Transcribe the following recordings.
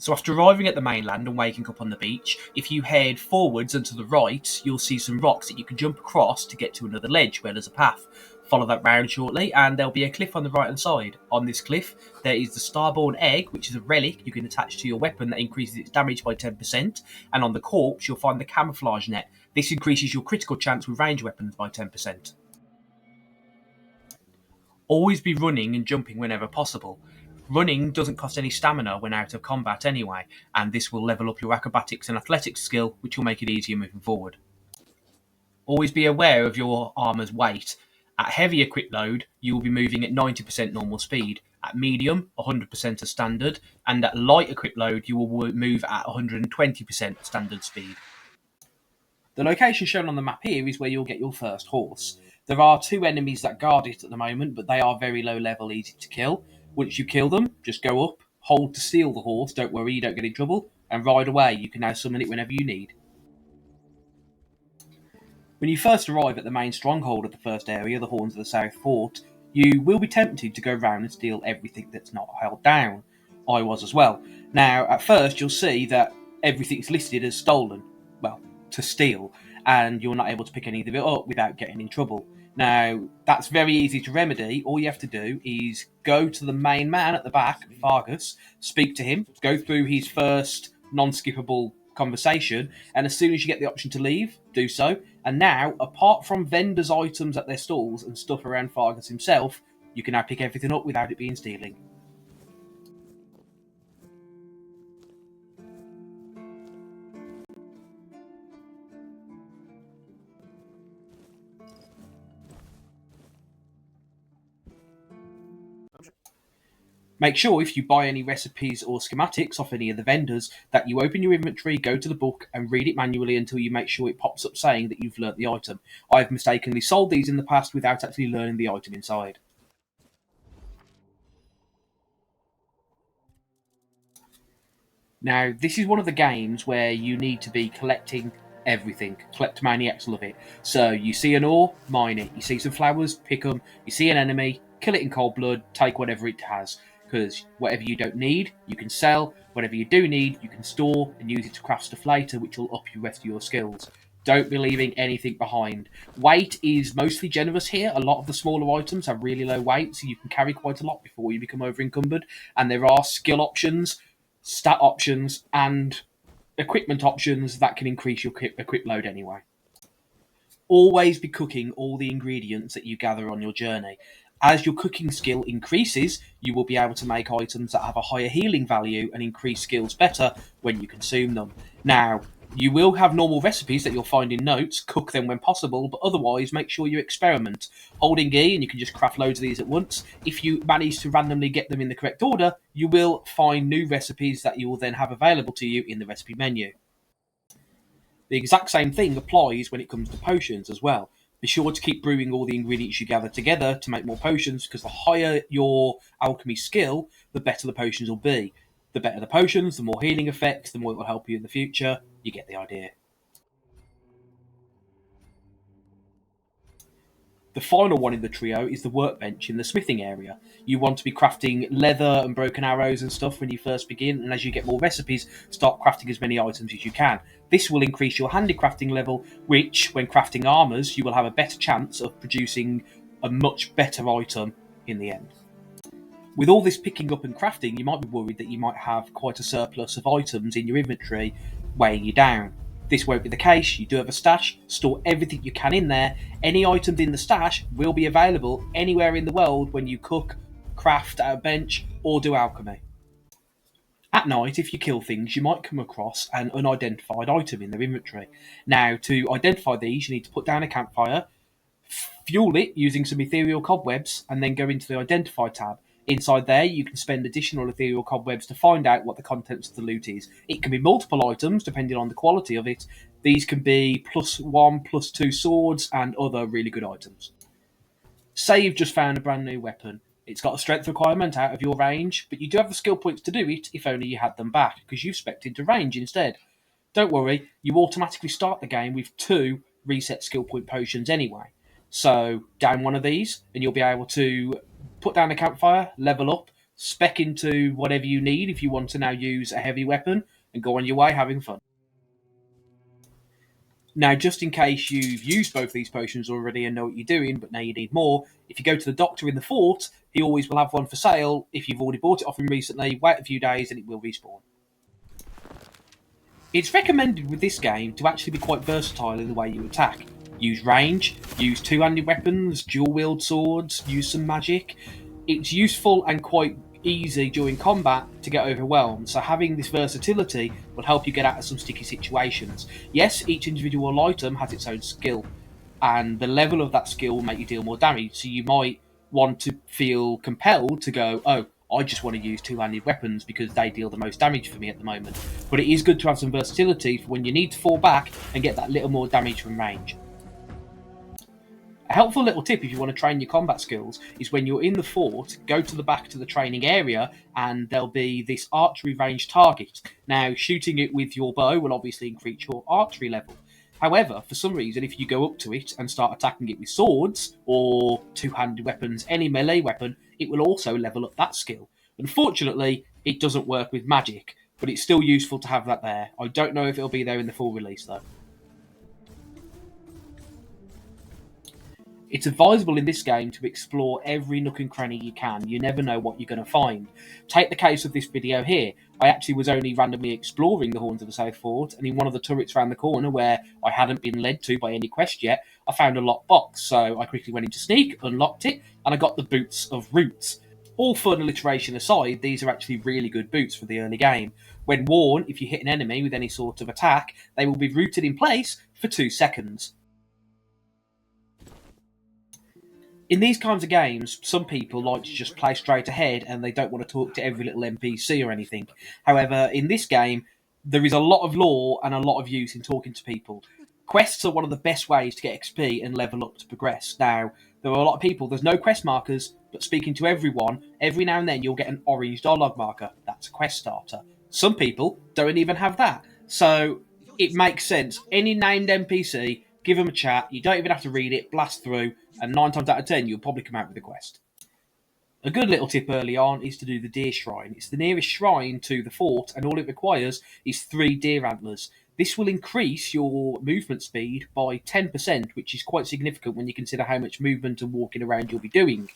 So after arriving at the mainland and waking up on the beach, if you head forwards and to the right, you'll see some rocks that you can jump across to get to another ledge where there's a path. Follow that round shortly, and there'll be a cliff on the right hand side. On this cliff, there is the Starborn Egg, which is a relic you can attach to your weapon that increases its damage by 10%, and on the corpse, you'll find the camouflage net. This increases your critical chance with range weapons by 10%. Always be running and jumping whenever possible. Running doesn't cost any stamina when out of combat anyway, and this will level up your acrobatics and athletics skill, which will make it easier moving forward. Always be aware of your armour's weight. At heavy equip load, you will be moving at 90% normal speed. At medium, 100% as standard, and at light equip load, you will move at 120% standard speed. The location shown on the map here is where you'll get your first horse. There are 2 enemies that guard it at the moment, but they are very low level, easy to kill. Once you kill them, just go up, hold to steal the horse, don't worry, you don't get in trouble, and ride away. You can now summon it whenever you need. When you first arrive at the main stronghold of the first area, the Horns of the South Fort, you will be tempted to go round and steal everything that's not held down. I was as well. Now, at first, you'll see that everything's listed as stolen. Well, to steal, and you're not able to pick any of it up without getting in trouble. Now, that's very easy to remedy. All you have to do is go to the main man at the back, Vargas, speak to him, go through his first non-skippable conversation, and as soon as you get the option to leave, do so. And now, apart from vendors' items at their stalls and stuff around Vargas himself, you can now pick everything up without it being stealing. Make sure if you buy any recipes or schematics off any of the vendors that you open your inventory, go to the book and read it manually until you make sure it pops up saying that you've learnt the item. I've mistakenly sold these in the past without actually learning the item inside. Now, this is one of the games where you need to be collecting everything. Kleptomaniacs love it. So you see an ore, mine it. You see some flowers, pick them. You see an enemy, kill it in cold blood, take whatever it has. Because whatever you don't need, you can sell. Whatever you do need, you can store and use it to craft stuff later, which will up the rest of your skills. Don't be leaving anything behind. Weight is mostly generous here. A lot of the smaller items have really low weight, so you can carry quite a lot before you become over encumbered. And there are skill options, stat options, and equipment options that can increase your equip load anyway. Always be cooking all the ingredients that you gather on your journey. As your cooking skill increases, you will be able to make items that have a higher healing value and increase skills better when you consume them. Now, you will have normal recipes that you'll find in notes, cook them when possible, but otherwise make sure you experiment. Holding E, and you can just craft loads of these at once. If you manage to randomly get them in the correct order, you will find new recipes that you will then have available to you in the recipe menu. The exact same thing applies when it comes to potions as well. Be sure to keep brewing all the ingredients you gather together to make more potions, because the higher your alchemy skill, the better the potions will be. The better the potions, the more healing effects, the more it will help you in the future. You get the idea. The final one in the trio is the workbench in the smithing area. You want to be crafting leather and broken arrows and stuff when you first begin, and as you get more recipes, start crafting as many items as you can. This will increase your handicrafting level, which, when crafting armours, you will have a better chance of producing a much better item in the end. With all this picking up and crafting, you might be worried that you might have quite a surplus of items in your inventory weighing you down. This won't be the case. You do have a stash, store everything you can in there. Any items in the stash will be available anywhere in the world when you cook, craft at a bench, or do alchemy. At night, if you kill things, you might come across an unidentified item in their inventory. Now, to identify these, you need to put down a campfire, fuel it using some ethereal cobwebs, and then go into the Identify tab. Inside there, you can spend additional ethereal cobwebs to find out what the contents of the loot is. It can be multiple items, depending on the quality of it. These can be +1, +2 swords, and other really good items. Say you've just found a brand new weapon. It's got a strength requirement out of your range, but you do have the skill points to do it if only you had them back, because you've spec'd into range instead. Don't worry, you automatically start the game with 2 reset skill point potions anyway. So down one of these, and you'll be able to put down a campfire, level up, spec into whatever you need if you want to now use a heavy weapon, and go on your way having fun. Now, just in case you've used both these potions already and know what you're doing, but now you need more, if you go to the doctor in the fort, he always will have one for sale. If you've already bought it off him recently, wait a few days and it will respawn. It's recommended with this game to actually be quite versatile in the way you attack. Use range, use two-handed weapons, dual-wield swords, use some magic. It's useful and quite easy during combat to get overwhelmed, so having this versatility will help you get out of some sticky situations. Yes, each individual item has its own skill, and the level of that skill will make you deal more damage, so you might want to feel compelled to go, oh, I just want to use two-handed weapons because they deal the most damage for me at the moment. But it is good to have some versatility for when you need to fall back and get that little more damage from range. A helpful little tip if you want to train your combat skills is when you're in the fort, go to the back to the training area and there'll be this archery range target. Now, shooting it with your bow will obviously increase your archery level. However, for some reason, if you go up to it and start attacking it with swords or two-handed weapons, any melee weapon, it will also level up that skill. Unfortunately, it doesn't work with magic, but it's still useful to have that there. I don't know if it'll be there in the full release, though. It's advisable in this game to explore every nook and cranny you can. You never know what you're going to find. Take the case of this video here. I actually was only randomly exploring the Horns of the South Fort, and in one of the turrets around the corner where I hadn't been led to by any quest yet, I found a locked box. So I quickly went into Sneak, unlocked it, and I got the Boots of Roots. All fun alliteration aside, these are actually really good boots for the early game. When worn, if you hit an enemy with any sort of attack, they will be rooted in place for 2 seconds. In these kinds of games, some people like to just play straight ahead and they don't want to talk to every little NPC or anything. However, in this game, there is a lot of lore and a lot of use in talking to people. Quests are one of the best ways to get XP and level up to progress. Now, there are a lot of people, there's no quest markers, but speaking to everyone, every now and then you'll get an orange dialogue marker. That's a quest starter. Some people don't even have that. So it makes sense. Any named NPC, give them a chat. You don't even have to read it, blast through, and 9 times out of 10, you'll probably come out with a quest. A good little tip early on is to do the deer shrine. It's the nearest shrine to the fort, and all it requires is 3 deer antlers. This will increase your movement speed by 10%, which is quite significant when you consider how much movement and walking around you'll be doing,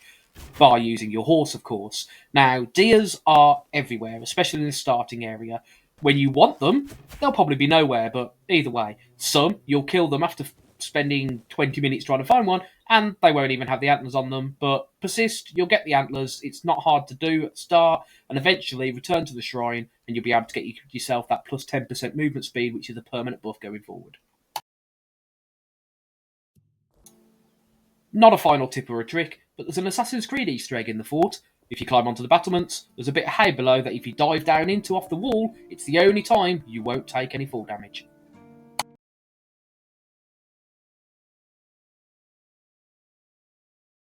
by using your horse, of course. Now, deers are everywhere, especially in the starting area. When you want them, they'll probably be nowhere, but either way, some you'll kill them after spending 20 minutes trying to find one, and they won't even have the antlers on them. But persist, you'll get the antlers. It's not hard to do at the start, and eventually return to the shrine, and you'll be able to get yourself that plus 10% movement speed, which is a permanent buff going forward. Not a final tip or a trick, but there's an Assassin's Creed Easter egg in the fort. If you climb onto the battlements, there's a bit of hay below that if you dive down into off the wall, it's the only time you won't take any fall damage.